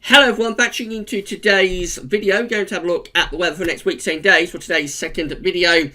Hello everyone, back tuning into today's video. We're going to have a look at the weather for next week's 10 days for today's second video.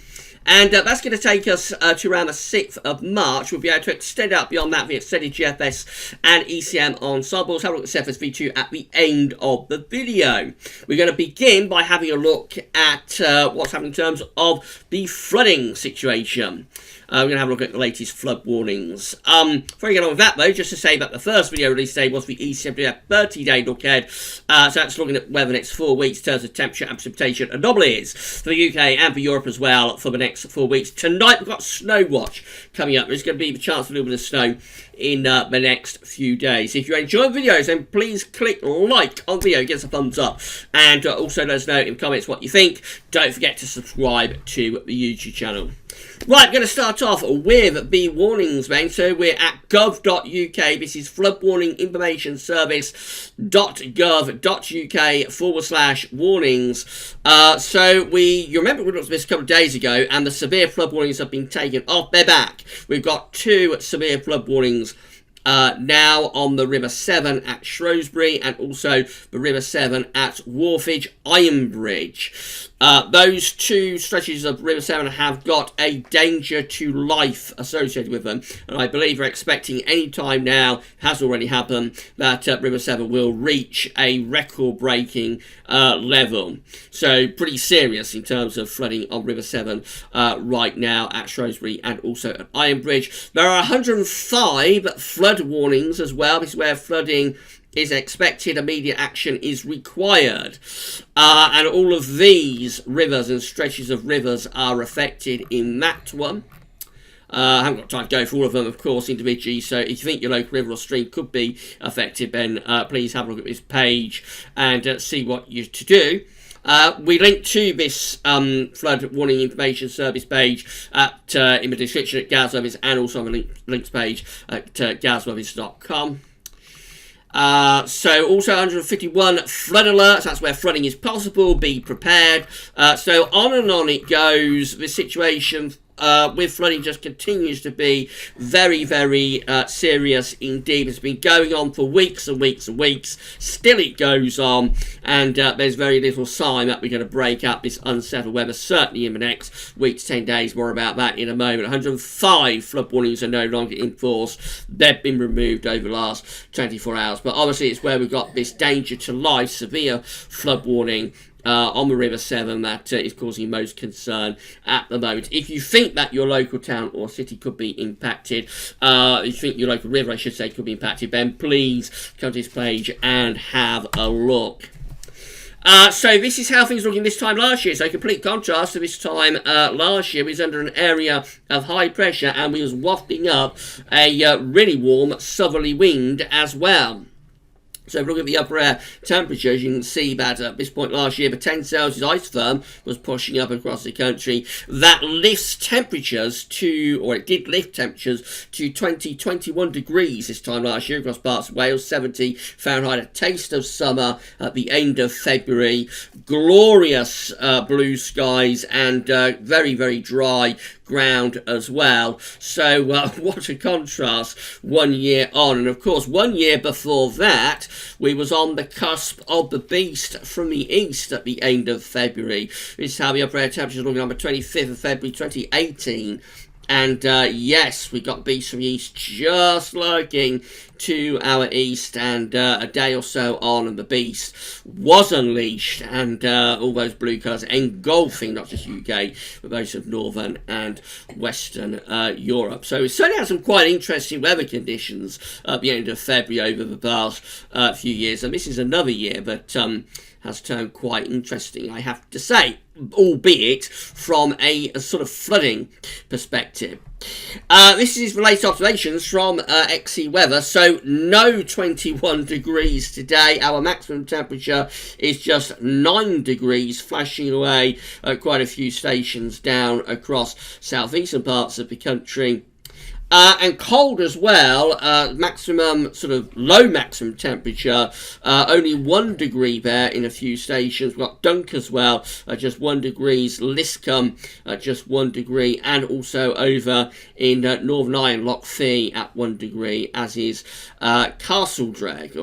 And that's going to take us to around the 6th of March. We'll be able to extend out beyond that via steady GFS and ECM ensembles. Have a look at CFS V2 at the end of the video. We're going to begin by having a look at what's happening in terms of the flooding situation. We're going to have a look at the latest flood warnings. Before we get on with that though, just to say that the first video release today was the ECM 30-day look ahead. So that's looking at weather the next 4 weeks in terms of temperature and precipitation anomalies for the UK and for Europe as well for the next 4 weeks. Tonight we've got snow watch coming up. There's going to be a chance for a little bit of snow in the next few days. If you enjoy the videos, then please click like on the video, give us a thumbs up, and also let us know in the comments what you think. Don't forget to subscribe to the YouTube channel. Right, I'm going to start off with the warnings then. So we're at gov.uk. This is flood warning information service.gov.uk/warnings. You remember we looked at this a couple of days ago, and the severe flood warnings have been taken off. They're back. We've got 2 severe flood warnings now on the River Severn at Shrewsbury and also the River Severn at Wharfage Ironbridge. Those 2 stretches of River Severn have got a danger to life associated with them, and I believe we're expecting any time now, has already happened, that River Severn will reach a record-breaking level. So pretty serious in terms of flooding on River Severn right now at Shrewsbury and also at Ironbridge. There are 105 flood warnings as well. This is where flooding is expected, immediate action is required. And all of these rivers and stretches of rivers are affected in that one. I haven't got time to go through all of them, of course, individually, so if you think your local river or stream could be affected, then please have a look at this page and see what you're to do. We link to this flood warning information service page in the description at Gazservice and also on the links page at gazservice.com. So also 151 flood alerts, that's where flooding is possible, be prepared. So on and on it goes. The situation with flooding just continues to be very, very serious indeed. It's been going on for weeks and weeks and weeks. Still it goes on, and there's very little sign that we're going to break up this unsettled weather, certainly in the next week to 10 days. More about that in a moment. 105 flood warnings are no longer in force. They've been removed over the last 24 hours. But obviously it's where we've got this danger to life, severe flood warning on the River Severn that is causing most concern at the moment. If you think that your local town or city could be impacted, if you think your local river, I should say, could be impacted, then please come to this page and have a look. So this is how things were looking this time last year. So complete contrast to this time last year. We was under an area of high pressure and we was wafting up a really warm southerly wind as well. So if we look at the upper air temperatures, you can see that at this point last year, the 10 Celsius ice firm was pushing up across the country. That lifts temperatures to, or it did lift temperatures to 21 degrees this time last year across parts of Wales, 70 Fahrenheit, a taste of summer at the end of February. Glorious blue skies and very, very dry ground as well. So what a contrast 1 year on. And of course 1 year before that we was on the cusp of the beast from the east at the end of February. This is how the upper air temperature is looking on the 25th of February 2018. And yes, we got beast from the east just lurking to our east, and a day or so on and the beast was unleashed, and all those blue colours engulfing not just UK but most of northern and western Europe. So we certainly had some quite interesting weather conditions at the end of February over the past few years, and this is another year that has turned quite interesting, I have to say, albeit from a sort of flooding perspective. This is the latest observations from XE Weather. So no 21 degrees today. Our maximum temperature is just 9 degrees, flashing away at quite a few stations down across southeastern parts of the country. And cold as well, maximum, sort of low maximum temperature, only 1 degree there in a few stations. We've got Dunk as well, just 1 degree, Liscombe, just 1 degree, and also over in Northern Ireland, Loch Fee at 1 degree, as is Castledreg.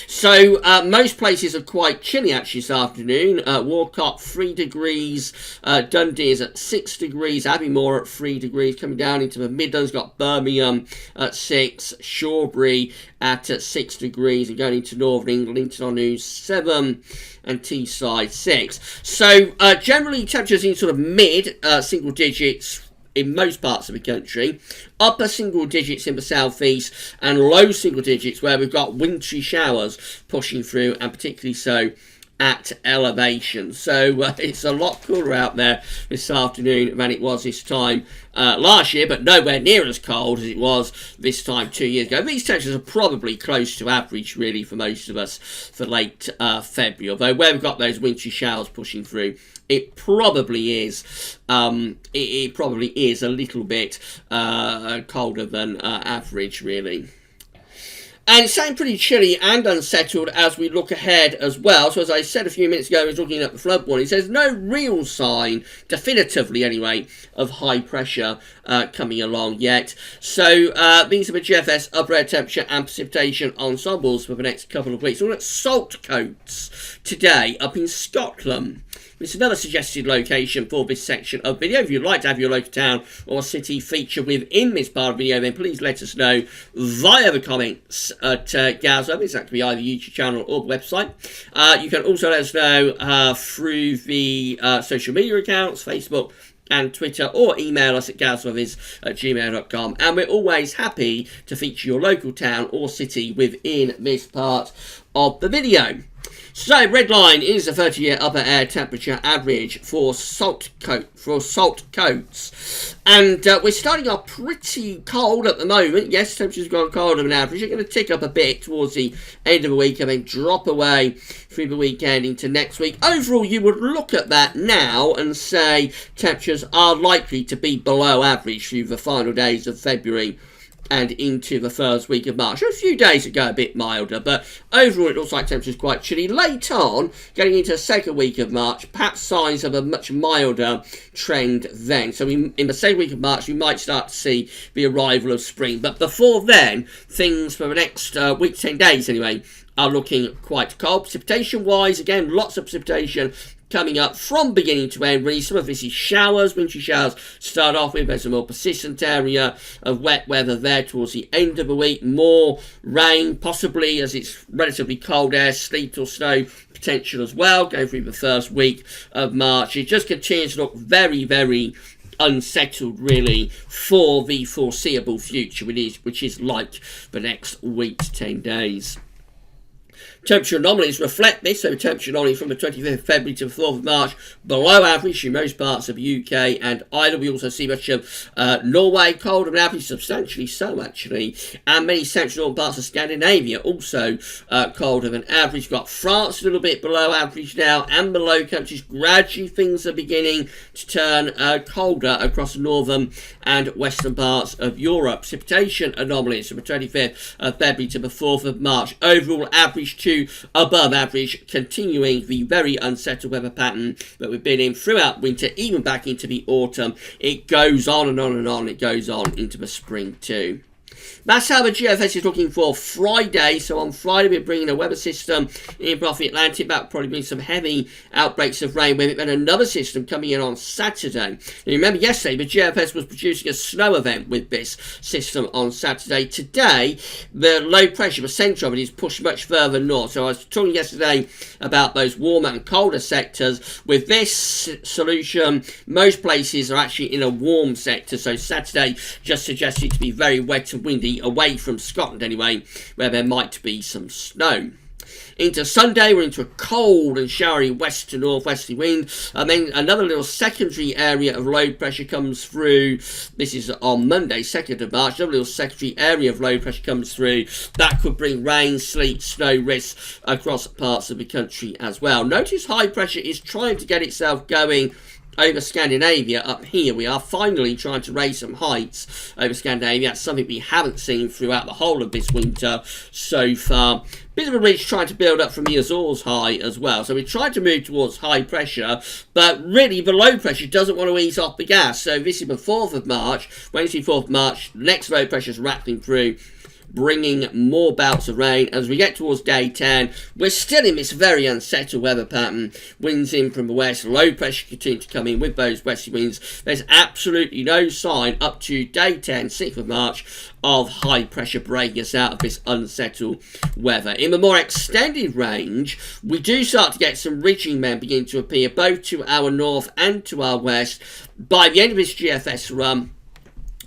So most places are quite chilly actually this afternoon. Walcott 3 degrees, Dundee is at 6 degrees, Abbeymoor at 3 degrees, coming down into the Midlands, got Birmingham at 6, Shawbury at 6 degrees, and going into Northern England, Linton-on-Ouse 7, and Teesside 6. So generally temperatures in sort of mid single digits in most parts of the country, upper single digits in the southeast, and low single digits where we've got wintry showers pushing through, and particularly so at elevation. So it's a lot cooler out there this afternoon than it was this time last year, but nowhere near as cold as it was this time 2 years ago. These temperatures are probably close to average really for most of us for late February, although where we've got those wintry showers pushing through, it probably is. It probably is a little bit colder than average, really. And it's sounding pretty chilly and unsettled as we look ahead as well. So as I said a few minutes ago, I was looking at the flood warning. It says no real sign, definitively anyway, of high pressure coming along yet. So these are the GFS upper air temperature and precipitation ensembles for the next couple of weeks. We're at Saltcoats today up in Scotland. It's another suggested location for this section of video. If you'd like to have your local town or city feature within this part of the video, then please let us know via the comments at Gaz Service. That could be either the YouTube channel or the website. You can also let us know through the social media accounts, Facebook and Twitter, or email us at gazservice@gmail.com. And we're always happy to feature your local town or city within this part of the video. So, red line is the 30-year upper air temperature average for Saltcoats. And we're starting off pretty cold at the moment. Yes, temperature's gone colder than average. It's going to tick up a bit towards the end of the week and then drop away through the weekend into next week. Overall, you would look at that now and say temperatures are likely to be below average through the final days of February and into the first week of March. A few days ago, a bit milder, but overall it looks like temperatures quite chilly. Late on, getting into the second week of March, perhaps signs of a much milder trend then. So in the second week of March, we might start to see the arrival of spring. But before then, things for the next week, 10 days anyway, are looking quite cold. Precipitation-wise, again, lots of precipitation coming up from beginning to end. Really, some of this is showers, wintry showers start off with. There's a more persistent area of wet weather there towards the end of the week. More rain, possibly, as it's relatively cold air, sleet or snow potential as well, going through the first week of March. It just continues to look very, very unsettled, really, for the foreseeable future, which is like the next week to 10 days. Temperature anomalies reflect this, so temperature anomaly from the 25th of February to the 4th of March, below average in most parts of the UK and Ireland. We also see much of Norway colder than average, substantially so actually, and many central northern parts of Scandinavia also colder than average. We've got France a little bit below average now, and the Low Countries. Gradually things are beginning to turn colder across the northern and western parts of Europe. Precipitation anomalies from the 25th of February to the 4th of March. Overall average to above average, continuing the very unsettled weather pattern that we've been in throughout winter, even back into the autumn. It goes on and on and on. It goes on into the spring too. That's how the GFS is looking for Friday. So on Friday, we're bringing a weather system in off the Atlantic. That will probably bring some heavy outbreaks of rain with it. Then another system coming in on Saturday. And you remember yesterday, the GFS was producing a snow event with this system on Saturday. Today, the low pressure, the centre of it, is pushed much further north. So I was talking yesterday about those warmer and colder sectors. With this solution, most places are actually in a warm sector. So Saturday just suggested to be very wet and windy, away from Scotland anyway, where there might be some snow. Into Sunday, we're into a cold and showery west to northwesterly wind, and then another little secondary area of low pressure comes through. This is on Monday, 2nd of March. Another little secondary area of low pressure comes through. That could bring rain, sleet, snow risks across parts of the country as well. Notice high pressure is trying to get itself going over Scandinavia up here. We are finally trying to raise some heights over Scandinavia. That's something we haven't seen throughout the whole of this winter so far. Bit of a ridge trying to build up from the Azores high as well. So we're trying to move towards high pressure, but really the low pressure doesn't want to ease off the gas. So this is the 4th of March, Wednesday 4th of March, next low pressure is rattling through, bringing more bouts of rain. As we get towards day 10, we're still in this very unsettled weather pattern. Winds in from the west, low pressure continues to come in with those westerly winds. There's absolutely no sign up to day 10, 6th of March, of high pressure breaking us out of this unsettled weather. In the more extended range, we do start to get some ridging men begin to appear both to our north and to our west. By the end of this GFS run,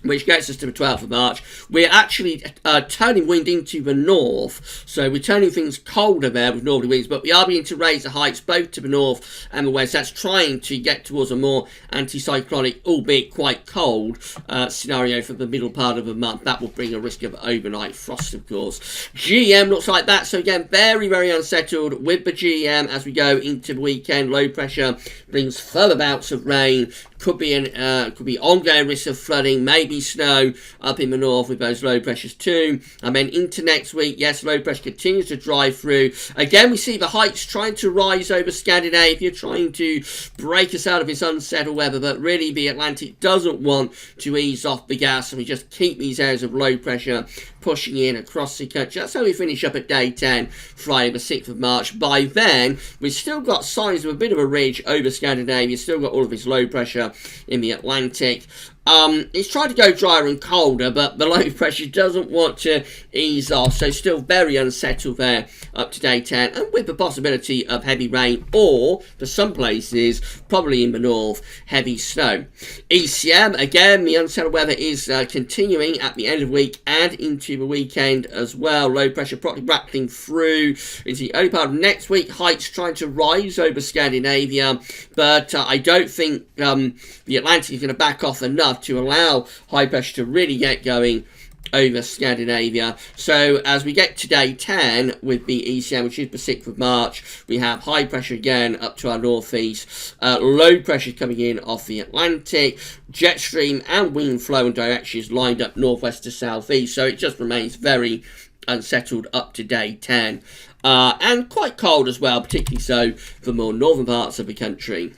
which gets us to the 12th of March, we're actually turning wind into the north, so we're turning things colder there with northerly winds, but we are beginning to raise the heights both to the north and the west. That's trying to get towards a more anticyclonic, albeit quite cold, scenario for the middle part of the month. That will bring a risk of overnight frost, of course. GM looks like that, so again, very, very unsettled with the GM as we go into the weekend. Low pressure brings further bouts of rain. Could be ongoing risk of flooding, maybe snow up in the north with those low pressures too. And then into next week, yes, low pressure continues to drive through. Again, we see the heights trying to rise over Scandinavia, trying to break us out of this unsettled weather, but really the Atlantic doesn't want to ease off the gas, and we just keep these areas of low pressure pushing in across the country. That's how we finish up at day 10, Friday the 6th of March. By then, we've still got signs of a bit of a ridge over Scandinavia, still got all of this low pressure in the Atlantic. It's trying to go drier and colder, but the low pressure doesn't want to ease off, so still very unsettled there up to day 10, and with the possibility of heavy rain, or for some places, probably in the north, heavy snow. ECM, again, the unsettled weather is continuing at the end of the week and into the weekend as well. Low pressure probably rattling through into the early part of next week. Heights trying to rise over Scandinavia, but I don't think the Atlantic is going to back off enough to allow high pressure to really get going over Scandinavia. So as we get to day 10 with the ECM, which is the 6th of March, we have high pressure again up to our northeast, low pressure coming in off the Atlantic, jet stream and wind flow and directions lined up northwest to southeast, so it just remains very unsettled up to day 10, and quite cold as well, particularly so for more northern parts of the country.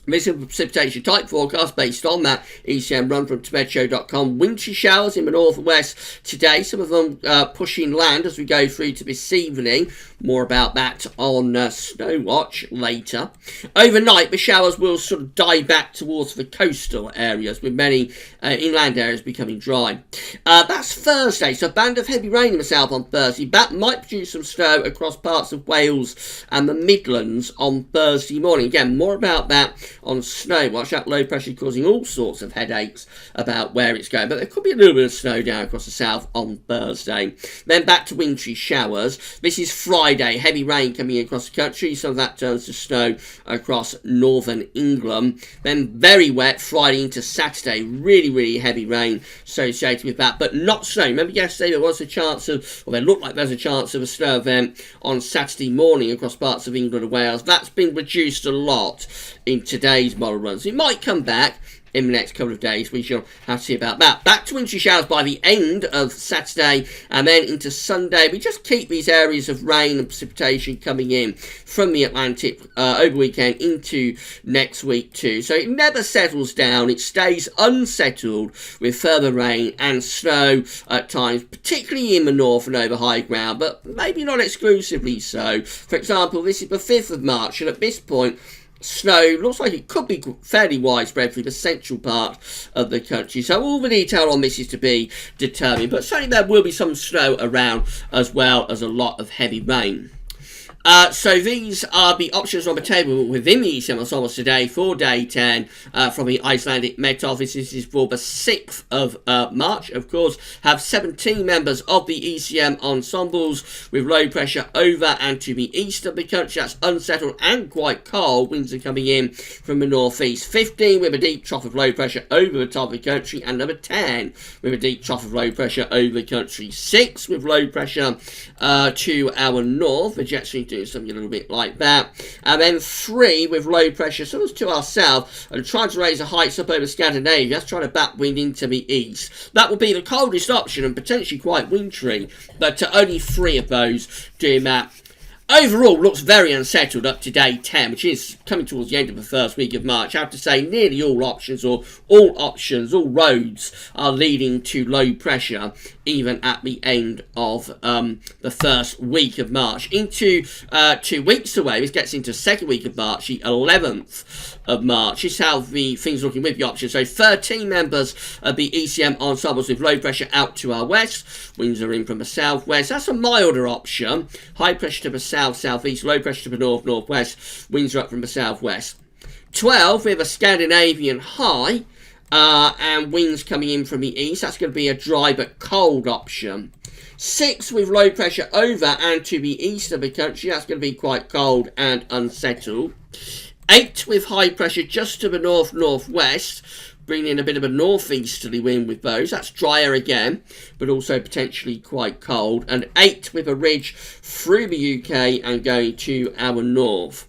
This is a precipitation type forecast based on that ECM run from TibetShow.com. Wintry showers in the north and west today, some of them pushing land as we go through to this evening. More about that on Snow Watch later. Overnight, the showers will sort of die back towards the coastal areas, with many inland areas becoming dry. That's Thursday, so a band of heavy rain in the south on Thursday. That might produce some snow across parts of Wales and the Midlands on Thursday morning. Again, more about that on Snow Watch. That low pressure causing all sorts of headaches about where it's going, but there could be a little bit of snow down across the south on Thursday. Then back to wintry showers. This is Friday, heavy rain coming across the country, some of that turns to snow across northern England. Then very wet Friday into Saturday, really heavy rain associated with that, but not snow. Remember yesterday there was a chance of, or there looked like there was a chance of a snow event on Saturday morning across parts of England and Wales. That's been reduced a lot in today's model runs. It might come back in the next couple of days. We shall have to see about that. Back to wintry showers by the end of Saturday and then into Sunday. We just keep these areas of rain and precipitation coming in from the Atlantic over weekend into next week too. So it never settles down. It stays unsettled with further rain and snow at times, particularly in the north and over high ground, but maybe not exclusively so. For example, this is the 5th of March, and at this point, snow looks like it could be fairly widespread through the central part of the country. So all the detail on this is to be determined, but certainly there will be some snow around as well as a lot of heavy rain. So these are the options on the table within the ECM ensembles today for day 10 from the Icelandic Met Office. This is for the 6th of March. Of course, have 17 members of the ECM ensembles with low pressure over and to the east of the country. That's unsettled and quite cold. Winds are coming in from the northeast. 15 with a deep trough of low pressure over the top of the country, and number 10 with a deep trough of low pressure over the country. 6 with low pressure to our north, the jet stream doing something a little bit like that. And then 3 with low pressure, sort of to our south, and trying to raise the heights up over Scandinavia. That's trying to backwind into the east. That will be the coldest option and potentially quite wintry, but only 3 of those doing that. Overall, looks very unsettled up to day 10, which is coming towards the end of the first week of March. I have to say nearly all options, all roads are leading to low pressure, even at the end of the first week of March. Into 2 weeks away, this gets into the second week of March, the 11th of March. This is how the things are looking with the options. So 13 members of the ECM ensembles with low pressure out to our west. Winds are in from the southwest. That's a milder option. High pressure to the south-southeast, low pressure to the north-northwest. Winds are up from the southwest. 12 with a Scandinavian high. And winds coming in from the east. That's going to be a dry but cold option. 6 with low pressure over and to the east of the country. That's going to be quite cold and unsettled. 8 with high pressure just to the north-northwest, bringing in a bit of a northeasterly wind with those. That's drier again, but also potentially quite cold. And 8 with a ridge through the UK and going to our north.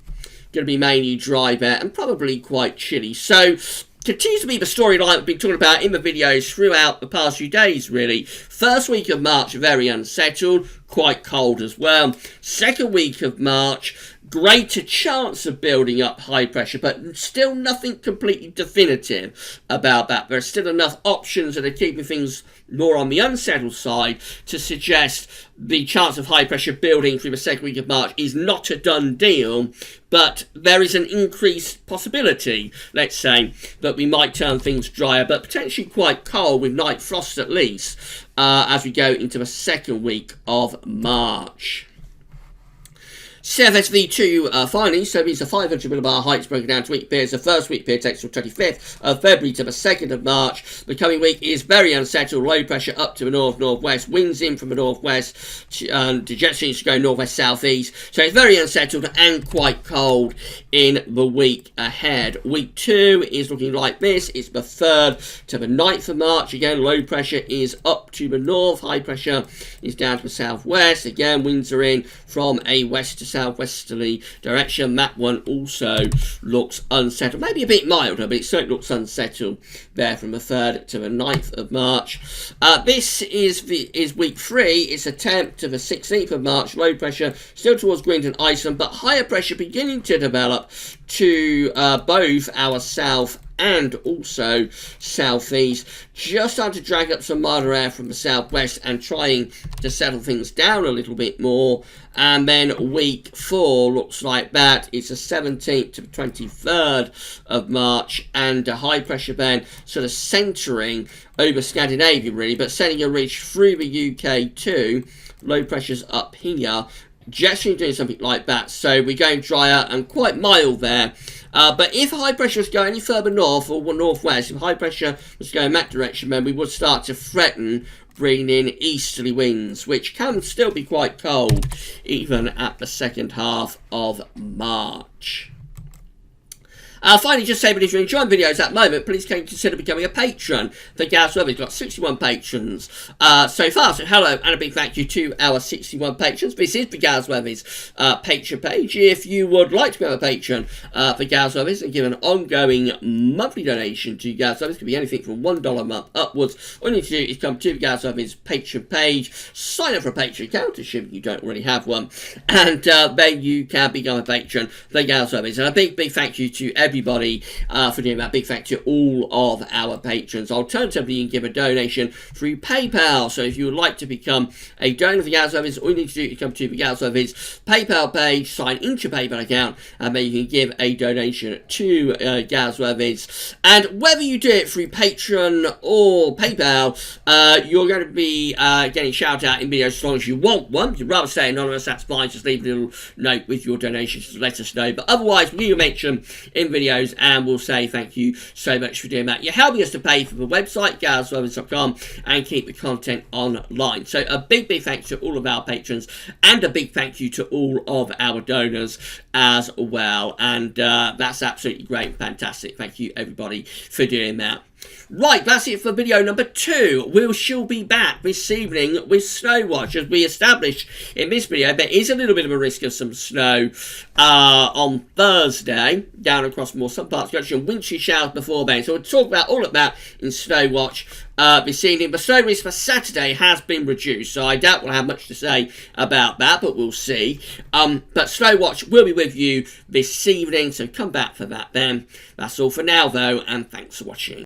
Going to be mainly dry there and probably quite chilly. So continues to be the storyline we've been talking about in the videos throughout the past few days, really. First week of March, very unsettled, quite cold as well. Second week of March, greater chance of building up high pressure, but still nothing completely definitive about that. There are still enough options that are keeping things more on the unsettled side to suggest the chance of high pressure building through the second week of March is not a done deal, but there is an increased possibility, let's say, that we might turn things drier, but potentially quite cold with night frost at least, as we go into the second week of March. CFSV2 finally, so these are 500 millibar heights broken down to week periods. The first week period takes from 25th of February to the 2nd of March. The coming week is very unsettled, low pressure up to the north-northwest, winds in from the northwest, the jet streams to go northwest-southeast. So it's very unsettled and quite cold in the week ahead. Week 2 is looking like this. It's the 3rd to the 9th of March. Again, low pressure is up to the north, high pressure is down to the southwest. Again, winds are in from a west to southwesterly direction. That one also looks unsettled, maybe a bit milder, but it certainly looks unsettled there from the 3rd to the 9th of March. This is week 3. It's a 10th to the 16th of March. Low pressure still towards Greenland and Iceland, but higher pressure beginning to develop to both our south and also southeast, just starting to drag up some milder air from the southwest and trying to settle things down a little bit more. And then week 4 looks like that. It's the 17th to the 23rd of March, and a high pressure then sort of centering over Scandinavia really, but sending a ridge through the UK too. Low pressure's up here, just doing something like that. So we're going drier and quite mild there. But if high pressure was going any further north or northwest, if high pressure was going that direction, then we would start to threaten bringing in easterly winds, which can still be quite cold, even at the second half of March. Finally, just say that if you're enjoying videos at the moment, please consider becoming a patron for Gaz Weather. We've got 61 patrons so far, so hello and a big thank you to our 61 patrons. This is the Gaz Weather's patron page. If you would like to become a patron for Gaz Weather's and give an ongoing monthly donation to Gaz Weather's, it could be anything from $1 a month upwards. All you need to do is come to the Gaz Weather's patron page, sign up for a patron account, assuming you don't already have one, and then you can become a patron for Gaz Weather's. And a big thank you to everybody for doing that. Big thank you to all of our patrons. Alternatively, you can give a donation through PayPal. So if you would like to become a donor for Gaz Weather's, all you need to do is come to the Gaz Weather's PayPal page, sign into your PayPal account, and then you can give a donation to Gaz Weather's. And whether you do it through Patreon or PayPal, you're going to be getting shout out in videos as long as you want one. If you'd rather stay anonymous, that's fine. Just leave a little note with your donations to let us know. But otherwise, we'll mention in videos, and we'll say thank you so much for doing that. You're helping us to pay for the website, gazweathers.com, and keep the content online. So a big thanks to all of our patrons, and a big thank you to all of our donors as well. And that's absolutely great and fantastic. Thank you, everybody, for doing that. Right, that's it for video number 2. We shall be back this evening with snow watch. As we established in this video, there is a little bit of a risk of some snow on Thursday down across more some parts of the country, and wintry showers before then. So we'll talk about all of that in snow watch this evening. The snow risk for Saturday has been reduced, so I doubt we'll have much to say about that, but we'll see. But snow watch will be with you this evening, so come back for that then. That's all for now though, and thanks for watching.